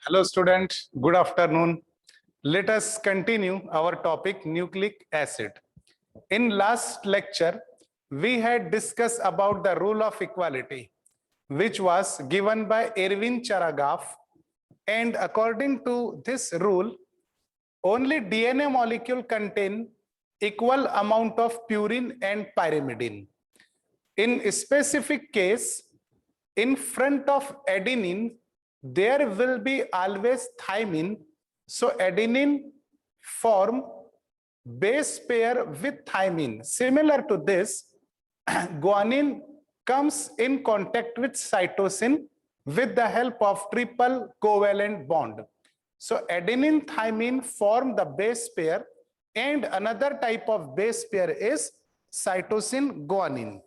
Hello students, good afternoon. Let us continue our topic nucleic acid. In last lecture, we had discussed about the rule of equality, which was given by Erwin Charagaff. And according to this rule, only DNA molecule contain equal amount of purine and pyrimidine. In a specific case, in front of adenine, there will be always thymine. So adenine form base pair with thymine. Similar to this, guanine comes in contact with cytosine with the help of triple covalent bond. So adenine thymine form the base pair, and another type of base pair is cytosine guanine.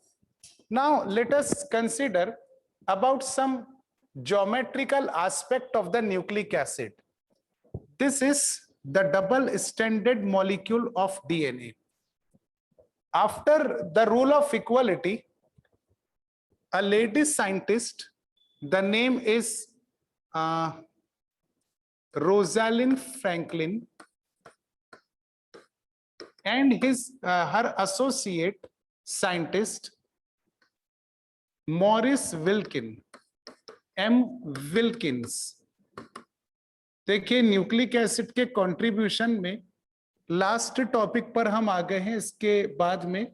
Now let us consider about some geometrical aspect of the nucleic acid. This is the double-stranded molecule of DNA. After the rule of equality, a lady scientist, the name is Rosalind Franklin, and her associate scientist Maurice Wilkins, M. Wilkins. देखिए nucleic acid के contribution में last topic पर हम आ गए हैं। इसके बाद में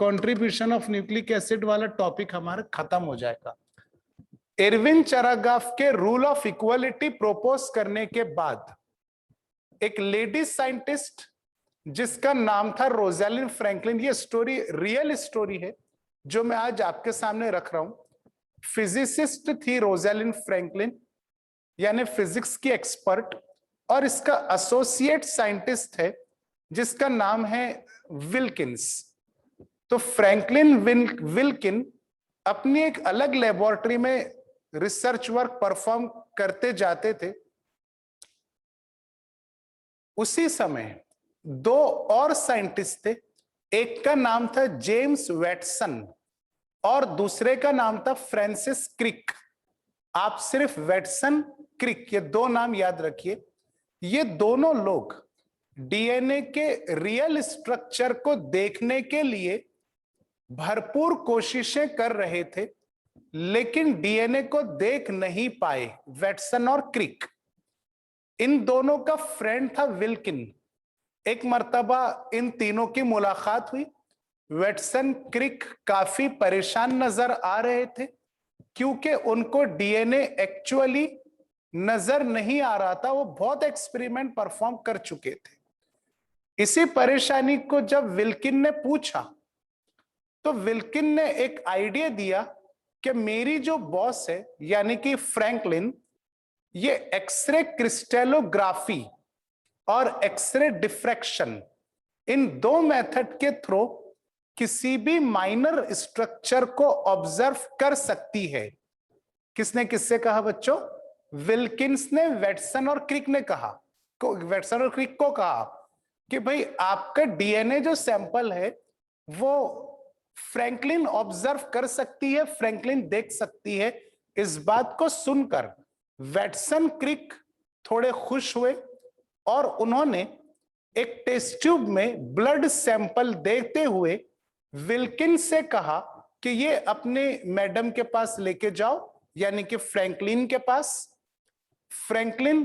कंट्रीब्यूशन ऑफ न्यूक्लिक एसिड वाला टॉपिक हमारा खत्म हो जाएगा। एरविन चरागाफ के रूल ऑफ इक्वालिटी प्रोपोज करने के बाद एक लेडी साइंटिस्ट जिसका नाम था रोजालिंड फ्रैंकलिन, ये स्टोरी रियल स्टोरी है जो मैं आज आपके सामने रख रहा हूं। फिजिसिस्ट थी रोजालिंड फ्रैंकलिन, यानी फिजिक्स की एक्सपर्ट, और इसका एसोसिएट साइंटिस्ट है जिसका नाम है विल्किंस। तो फ्रैंकलिन विल्किन अपनी एक अलग लेबोरेटरी में रिसर्च वर्क परफॉर्म करते जाते थे। उसी समय दो और साइंटिस्ट थे, एक का नाम था जेम्स वैटसन और दूसरे का नाम था फ्रांसिस क्रिक। आप सिर्फ वैटसन, क्रिक, ये दो नाम याद रखिए। ये दोनों लोग डीएनए के रियल स्ट्रक्चर को देखने के लिए भरपूर कोशिशें कर रहे थे, लेकिन डीएनए को देख नहीं पाए, वैटसन और क्रिक। इन दोनों का फ्रेंड था विल्किन। एक मर्तबा इन तीनों की मुलाकात हुई। वैटसन, क्रिक काफी परेशान नजर आ रहे थे क्योंकि उनको डीएनए एक्चुअली नजर नहीं आ रहा था। वो बहुत एक्सपेरिमेंट परफॉर्म कर चुके थे। इसी परेशानी को जब विल्किन ने पूछा तो विल्किन ने एक आइडिया दिया कि मेरी जो बॉस है यानी कि फ्रैंकलिन, ये एक्सरे क्रिस्टलोग्राफी और एक्सरे डिफ्रैक्शन, इन दो मेथड के थ्रू किसी भी माइनर स्ट्रक्चर को ऑब्जर्व कर सकती है। किसने किससे कहा बच्चों? विल्किंस ने वैटसन और क्रिक ने कहा, वैटसन और क्रिक को कहा कि भाई आपका डीएनए जो सैंपल है वो फ्रैंकलिन ऑब्जर्व कर सकती है, फ्रैंकलिन देख सकती है। इस बात को सुनकर वैटसन, क्रिक थोड़े खुश हुए और उन्होंने एक टेस्ट ट्यूब में ब्लड सैंपल देते हुए विल्किन से कहा कि ये अपने मैडम के पास लेके जाओ, यानी कि फ्रैंकलिन के पास। फ्रैंकलिन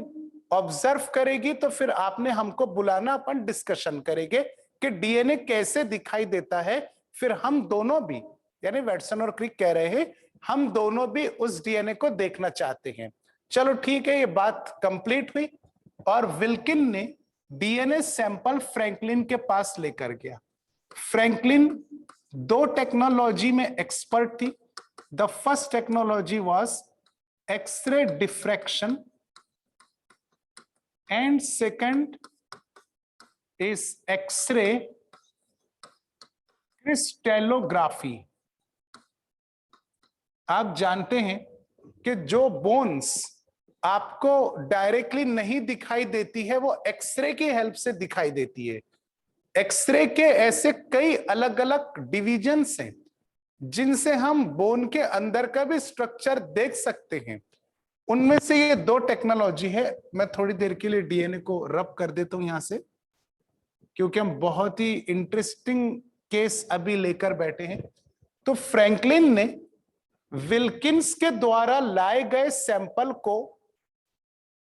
ऑब्जर्व करेगी तो फिर आपने हमको बुलाना, अपन डिस्कशन करेंगे कि डीएनए कैसे दिखाई देता है। फिर हम दोनों भी, यानी वैटसन और क्रिक कह रहे हैं, हम दोनों भी उस डीएनए को देखना चाहते हैं। चलो ठीक है, ये बात कंप्लीट हुई और विल्किन ने डीएनए सैंपल फ्रैंकलिन के पास लेकर गया। फ्रैंकलिन दो टेक्नोलॉजी में एक्सपर्ट थी। The first technology was X ray diffraction and second is X ray crystallography. आप जानते हैं कि जो बोन्स आपको डायरेक्टली नहीं दिखाई देती है वो एक्सरे की हेल्प से दिखाई देती है। एक्सरे के ऐसे कई अलग अलग डिविजन्स हैं जिनसे हम बोन के अंदर का भी स्ट्रक्चर देख सकते हैं। उनमें से ये दो टेक्नोलॉजी है। मैं थोड़ी देर के लिए डीएनए को रब कर देता हूं यहां से, क्योंकि हम बहुत ही इंटरेस्टिंग केस अभी लेकर बैठे हैं। तो फ्रैंकलिन ने विल्किंस के द्वारा लाए गए सैंपल को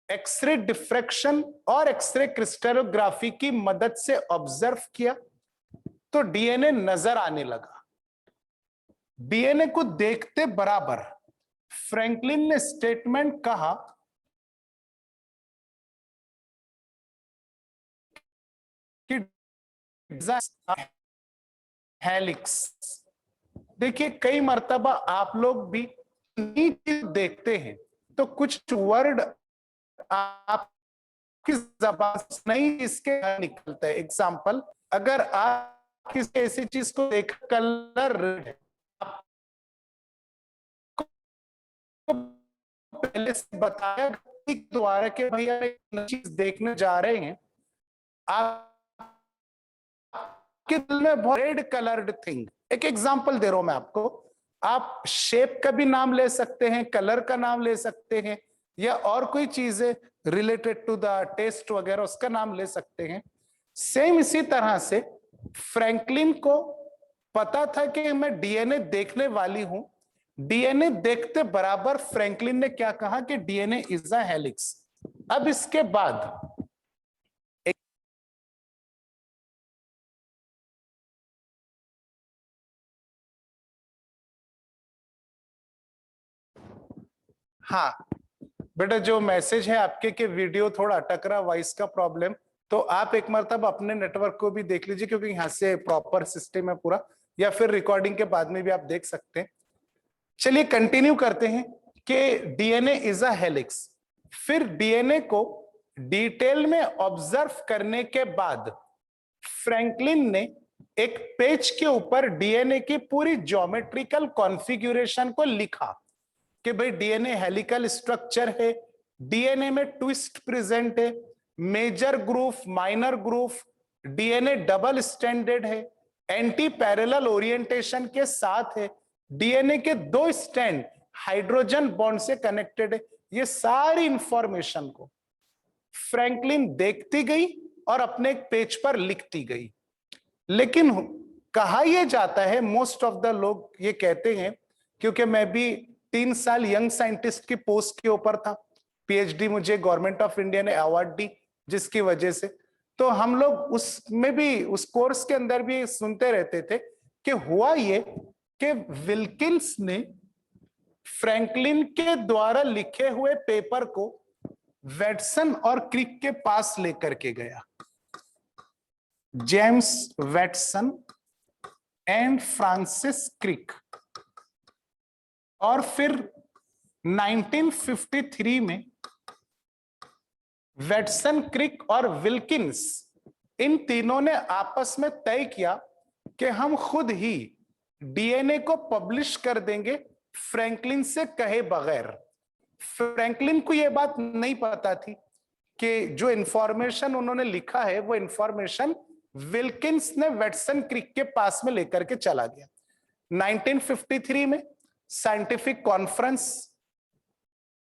एक्सरे डिफ्रैक्शन और एक्सरे क्रिस्टलोग्राफी की मदद से ऑब्जर्व किया, तो डीएनए नजर आने लगा। डीएनए को देखते बराबर फ्रैंकलिन ने स्टेटमेंट कहा कि हेलिक्स। देखिए, कई मर्तबा आप लोग भी देखते हैं तो कुछ वर्ड आपकी जबान से नहीं इसके निकलता है। एग्जाम्पल, अगर आप किसी ऐसी चीज को देख, कलर रेड है, पहले से बताया द्वारा के भैया चीज देखने जा रहे हैं, आपके दिल में बहुत रेड कलर्ड थिंग। एक एग्जांपल दे रहा हूं मैं आपको, आप शेप का भी नाम ले सकते हैं, कलर का नाम ले सकते हैं, या और कोई चीजें रिलेटेड टू द टेस्ट वगैरह उसका नाम ले सकते हैं। सेम इसी तरह से फ्रैंकलिन को पता था कि मैं डीएनए देखने वाली हूं। डीएनए देखते बराबर फ्रैंकलिन ने क्या कहा कि डीएनए इज अ हेलिक्स। अब इसके बाद हाँ बेटा, जो मैसेज है आपके कि वीडियो थोड़ा अटक रहा, वॉइस का प्रॉब्लम, तो आप एक मरतबा अपने नेटवर्क को भी देख लीजिए, क्योंकि यहां से प्रॉपर सिस्टम है पूरा, या फिर रिकॉर्डिंग के बाद में भी आप देख सकते हैं। चलिए कंटिन्यू करते हैं कि डीएनए इज अ हेलिक्स। फिर डीएनए को डिटेल में ऑब्जर्व करने के बाद फ्रैंकलिन ने एक पेज के ऊपर डीएनए की पूरी ज्योमेट्रिकल कॉन्फ़िगरेशन को लिखा कि भाई डीएनए हेलिकल स्ट्रक्चर है, डीएनए में ट्विस्ट प्रेजेंट है, major groove minor groove, DNA double standard है, एंटी पैरेलल ओरिएंटेशन के साथ है, डीएनए के दो स्टैंड हाइड्रोजन बॉन्ड से कनेक्टेड है। ये सारी इंफॉर्मेशन को फ्रैंकलिन देखती गई और अपने एक पेज पर लिखती गई। लेकिन कहा यह जाता है, मोस्ट ऑफ द लोग ये कहते हैं, क्योंकि मैं भी 3 साल यंग साइंटिस्ट की पोस्ट के ऊपर था, पीएचडी मुझे गवर्नमेंट ऑफ इंडिया ने अवार्ड दी, जिसकी वजह से तो हम लोग उसमें भी, उस कोर्स के अंदर भी सुनते रहते थे कि हुआ ये कि विल्किंस ने फ्रैंकलिन के द्वारा लिखे हुए पेपर को वेटसन और क्रिक के पास लेकर के गया। James Watson and Francis Crick. और फिर 1953 में वेटसन, क्रिक और विल्किंस, इन तीनों ने आपस में तय किया कि हम खुद ही डीएनए को पब्लिश कर देंगे, फ्रैंकलिन से कहे बगैर। फ्रैंकलिन को यह बात नहीं पता थी कि जो इंफॉर्मेशन उन्होंने लिखा है वो इंफॉर्मेशन विल्किंस ने वेटसन, क्रिक के पास में लेकर के चला गया। 1953 में साइंटिफिक कॉन्फ्रेंस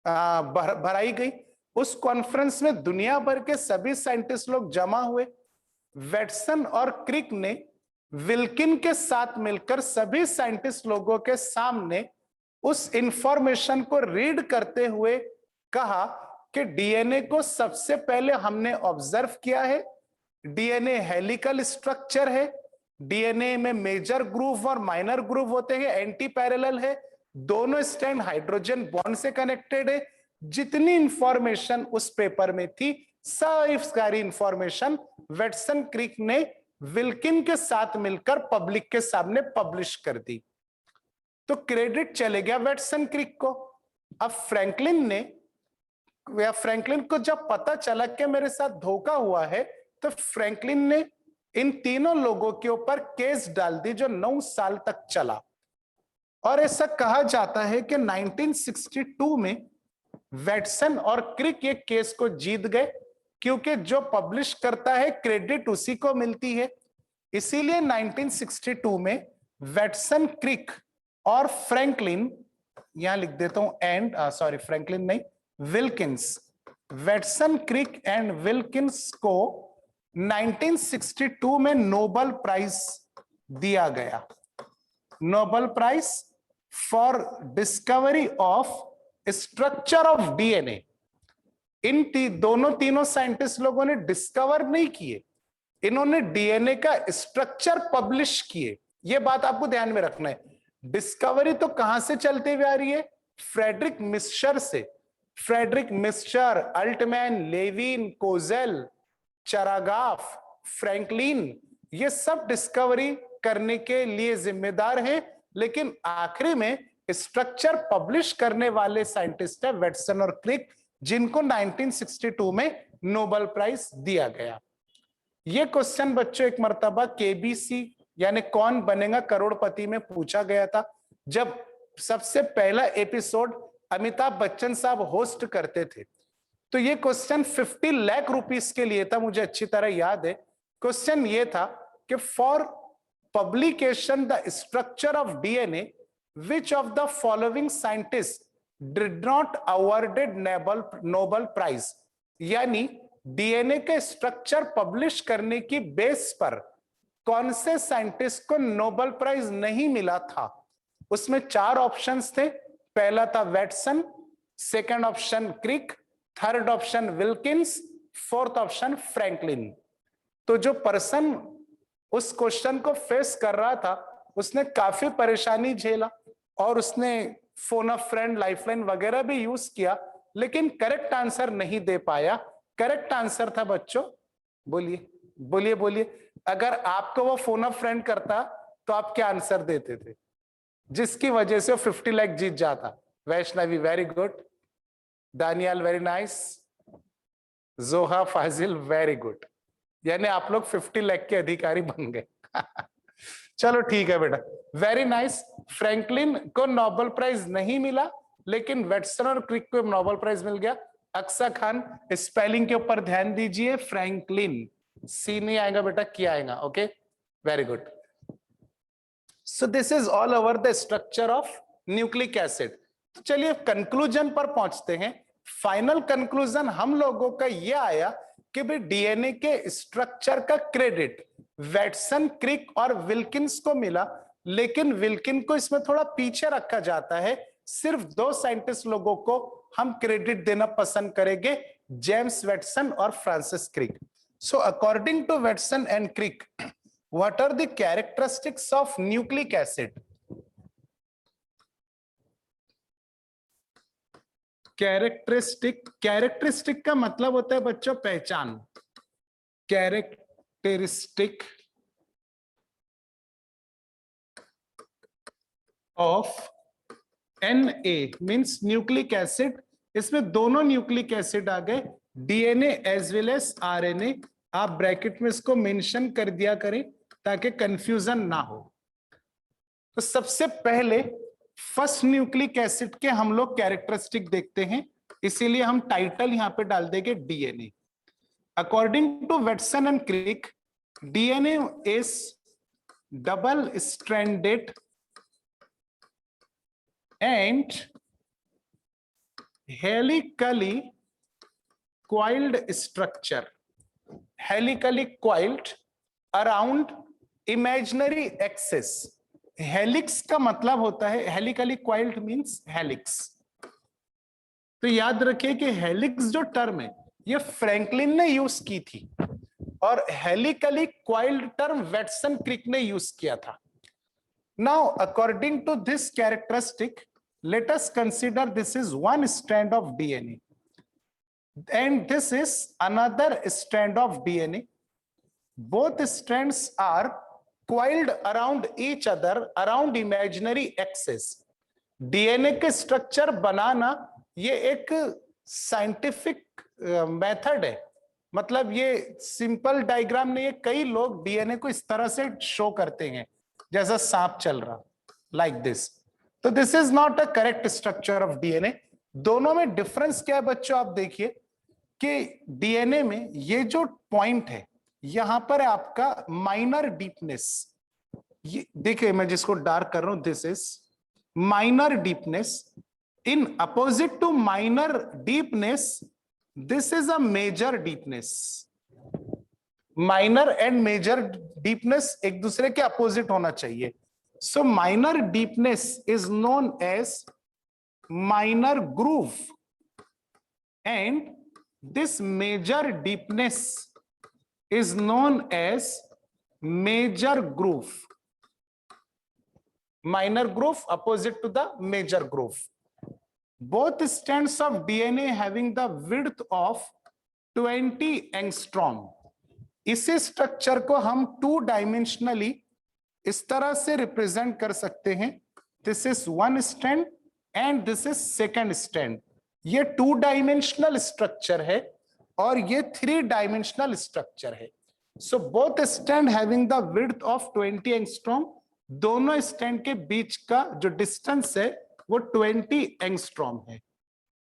भराई गई। उस कॉन्फ्रेंस में दुनिया भर के सभी साइंटिस्ट लोग जमा हुए। वेटसन और क्रिक ने विल्किन के साथ मिलकर सभी साइंटिस्ट लोगों के सामने उस इंफॉर्मेशन को रीड करते हुए कहा कि डीएनए को सबसे पहले हमने ऑब्जर्व किया है, डीएनए हेलिकल स्ट्रक्चर है, डीएनए में मेजर ग्रूव और माइनर ग्रूव होते हैं, एंटी पैरेलल है, दोनों स्ट्रैंड हाइड्रोजन बॉन्ड से कनेक्टेड है। जितनी इंफॉर्मेशन उस पेपर में थी, सारी इंफॉर्मेशन वेटसन, क्रिक ने विल्किन के साथ मिलकर पब्लिक के सामने पब्लिश कर दी। तो क्रेडिट चले गया वेटसन, क्रिक को। अब फ्रैंकलिन को जब पता चला कि मेरे साथ धोखा हुआ है, तो फ्रैंकलिन ने इन तीनों लोगों के ऊपर केस डाल दी, जो 9 साल तक चला। और ऐसा कहा जाता है कि 1962 में वेटसन और क्रिक ये केस को जीत गए, क्योंकि जो पब्लिश करता है क्रेडिट उसी को मिलती है। इसीलिए 1962 में वेटसन, क्रिक और फ्रैंकलिन, यहां लिख देता हूं एंड, सॉरी फ्रैंकलिन नहीं, Wilkins, Watson, Crick and Wilkins को 1962 में नोबेल प्राइज दिया गया। Nobel prize for discovery of structure of DNA. इन तीनों साइंटिस्ट लोगों ने डिस्कवर नहीं किए, इन्होंने डीएनए का स्ट्रक्चर पब्लिश किए। ये बात आपको ध्यान में रखना है। डिस्कवरी तो कहां से चलती हुई आ रही है? फ्रेडरिक मिस्चर से। Friedrich Miescher, Altmann, Levene, Kossel, Chargaff, Franklin, ये सब डिस्कवरी करने के लिए जिम्मेदार हैं, लेकिन आखिरी में स्ट्रक्चर पब्लिश करने वाले साइंटिस्ट है वेटसन और क्रिक, जिनको 1962 में नोबेल प्राइज दिया गया। ये क्वेश्चन बच्चों एक मर्तबा केबीसी यानी कौन बनेगा करोड़पति में पूछा गया था। जब सबसे पहला एपिसोड अमिताभ बच्चन साहब होस्ट करते थे, तो ये क्वेश्चन 50 लाख रुपीस के लिए था, मुझे अच्छी तरह याद है। क्वेश्चन ये था कि for publication the structure of DNA which of the following scientist did not awarded Nobel prize, यानी डीएनए के स्ट्रक्चर पब्लिश करने की बेस पर कौन से साइंटिस्ट को नोबेल प्राइज नहीं मिला था। उसमें 4 ऑप्शंस थे। पहला था Watson, second option Crick, third option Wilkins, fourth option Franklin. तो जो पर्सन उस क्वेश्चन को फेस कर रहा था, उसने काफी परेशानी झेला और उसने फोन अ फ्रेंड, लाइफलाइन वगैरह भी यूज किया, लेकिन करेक्ट आंसर नहीं दे पाया। करेक्ट आंसर था बच्चों, बोलिए बोलिए बोलिए, अगर आपको वो फोन अ फ्रेंड करता तो आप क्या आंसर देते थे, जिसकी वजह से वो 50 लाख जीत जाता? Vaishnavi very good, Daniyal very nice, जोहा फाजिल वेरी गुड, यानी आप लोग 50 लाख के अधिकारी बन गए। चलो ठीक है बेटा, वेरी नाइस। फ्रैंकलिन को नोबेल प्राइज नहीं मिला, लेकिन वेटसन और क्रिक को नोबेल प्राइज मिल गया। अक्सा खान, स्पेलिंग के ऊपर ध्यान दीजिए, फ्रैंकलिन, सी नहीं आएगा बेटा, क्या आएगा? Okay, very good. So this is all over the structure of nucleic acid. तो चलिए कंक्लूजन पर पहुंचते हैं। फाइनल कंक्लूजन हम लोगों का यह आया कि भाई डीएनए के स्ट्रक्चर का क्रेडिट वेटसन, क्रिक और विल्किंस को मिला, लेकिन विल्किन को इसमें थोड़ा पीछे रखा जाता है। सिर्फ 2 साइंटिस्ट लोगों को हम क्रेडिट देना पसंद करेंगे, जेम्स वेटसन और Francis Crick. So according to Watson and Crick, what are the characteristics of nucleic acid? Characteristic का मतलब होता है बच्चों पहचान। Characteristic of Na means nucleic acid. इसमें दोनों न्यूक्लिक एसिड आ गए, DNA as well as RNA. आप ब्रैकेट में इसको मेंशन कर दिया करें ताकि कंफ्यूजन ना हो। तो सबसे पहले फर्स्ट न्यूक्लिक एसिड के हम लोग कैरेक्टरिस्टिक देखते हैं, इसीलिए हम टाइटल यहां पे डाल देंगे DNA. According to Watson and Crick, DNA is double stranded and helically coiled structure, helically coiled around imaginary axis। Helix का मतलब होता है, हेलिकली क्वाइल्ड मींस हेलिक्स। तो याद रखिए कि हेलिक्स जो टर्म है ये फ्रैंकलिन ने यूज की थी और हेलिकली क्वाइल्ड टर्म वेटसन क्रिक ने यूज किया था। Now, according to this characteristic, let us consider this is one strand of DNA and this is another strand of DNA. Both strands are coiled around each other around imaginary axis. DNA के structure बनाना ये एक scientific method है, मतलब ये simple diagram नहीं है। कई लोग डीएनए को इस तरह से शो करते हैं जैसा सांप चल रहा, लाइक दिस। तो this is not a correct structure of DNA. दोनों में डिफरेंस क्या है बच्चों? आप देखिए कि डीएनए में ये जो पॉइंट है यहां पर है आपका माइनर डीपनेस। ये देखिए, मैं जिसको डार्क कर रहा हूं, this is minor deepness in opposite to minor deepness, this is a major deepness. Minor and major deepness एक दूसरे के अपोजिट होना चाहिए. So minor deepness is known as minor groove and this major deepness is known as major groove. Minor groove opposite to the major groove. Both strands of DNA having the width of 20 angstrom. इसी structure को हम 2 dimensionally इस तरह से represent कर सकते हैं. This is 1 strand and this is 2nd strand. ये 2 डायमेंशनल स्ट्रक्चर है और ये 3 डायमेंशनल स्ट्रक्चर है. So both strand having the width of 20 angstrom. दोनों स्ट्रैंड के बीच का जो डिस्टेंस है वो 20 एंगस्ट्रॉम है.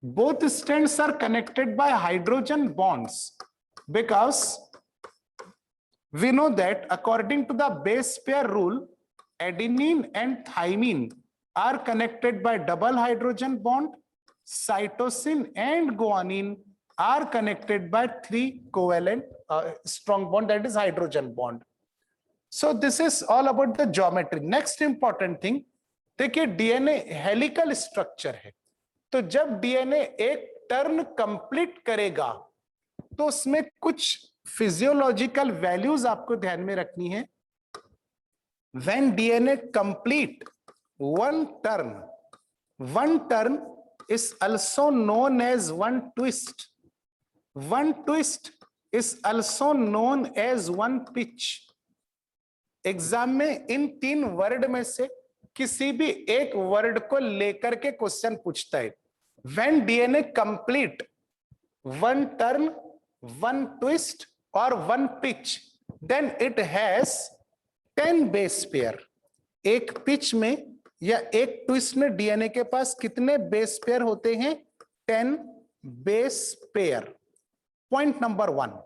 Both strands are connected by hydrogen bonds because we know that according to the base pair rule, adenine and thymine are connected by double hydrogen bond. Cytosine and guanine are connected by 3 covalent strong bond, that is hydrogen bond. So this is all about the geometry. Next important thing, देखिए DNA helical structure है. तो जब DNA एक turn complete करेगा तो उसमें कुछ physiological values आपको ध्यान में रखनी है. When DNA complete one turn is also known as one twist. One twist is also known as one pitch. Exam में इन 3 वर्ड में से किसी भी एक वर्ड को लेकर के क्वेश्चन पूछता है. When DNA complete one turn, one twist और one pitch, then it has 10 base pair. एक पिच में या एक ट्विस्ट में डीएनए के पास कितने बेस पेयर होते हैं? 10 base pair. Point number 1.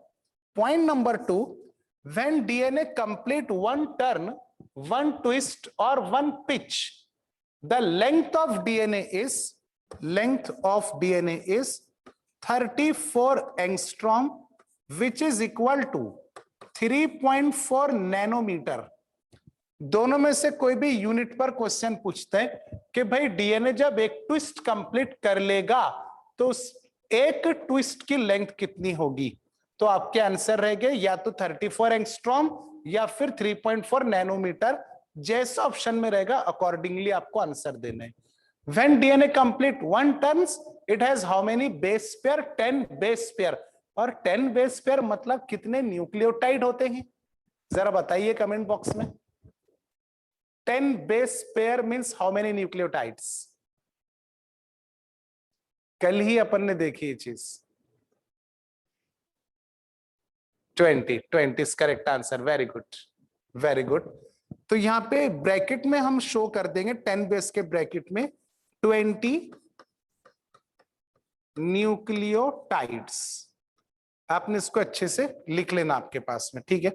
Point number 2, when DNA complete one turn, one twist or one pitch, the length of DNA is 34 angstrom, which is equal to 3.4 nanometer. दोनों में से कोई भी यूनिट पर क्वेश्चन पूछता है कि भाई डीएनए जब एक ट्विस्ट कंप्लीट कर लेगा तो उस एक ट्विस्ट की लेंथ कितनी होगी, तो आपके आंसर रह गए या तो 34 एंगस्ट्रॉम या फिर 3.4 नैनोमीटर. जैसा ऑप्शन में रहेगा अकॉर्डिंगली आपको आंसर देना है. When DNA complete one turns, it has how many base pair? 10 base pair. और 10 बेस पेयर मतलब कितने न्यूक्लियोटाइड होते हैं? जरा बताइए कमेंट बॉक्स में. 10 base pair means how many nucleotides? कल ही अपन ने देखी ये चीज. 20 is correct answer. Very good, very good. तो यहां पे ब्रैकेट में हम शो कर देंगे 10 बेस के ब्रैकेट में 20 न्यूक्लियोटाइड्स. आपने इसको अच्छे से लिख लेना आपके पास में, ठीक है.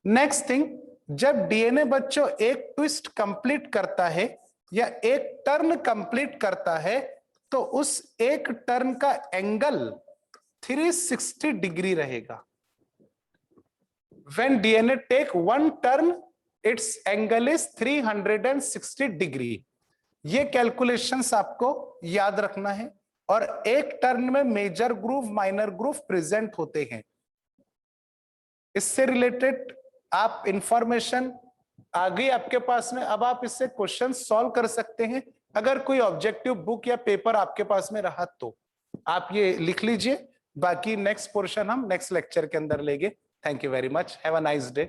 नेक्स्ट थिंग, जब डीएनए बच्चों एक ट्विस्ट कंप्लीट करता है या एक टर्न कंप्लीट करता है तो उस एक टर्न का एंगल 360 डिग्री रहेगा. When DNA take one turn, its angle is 360 degree. ये कैलकुलेशंस आपको याद रखना है. और एक टर्न में major groove, minor groove present होते हैं. इससे रिलेटेड आप इंफॉर्मेशन आ गई आपके पास में. अब आप इससे क्वेश्चन सॉल्व कर सकते हैं. अगर कोई ऑब्जेक्टिव बुक या पेपर आपके पास में रहा तो आप ये लिख लीजिए. बाकी नेक्स्ट पोर्शन हम नेक्स्ट लेक्चर के अंदर लेंगे. Thank you very much. Have a nice day.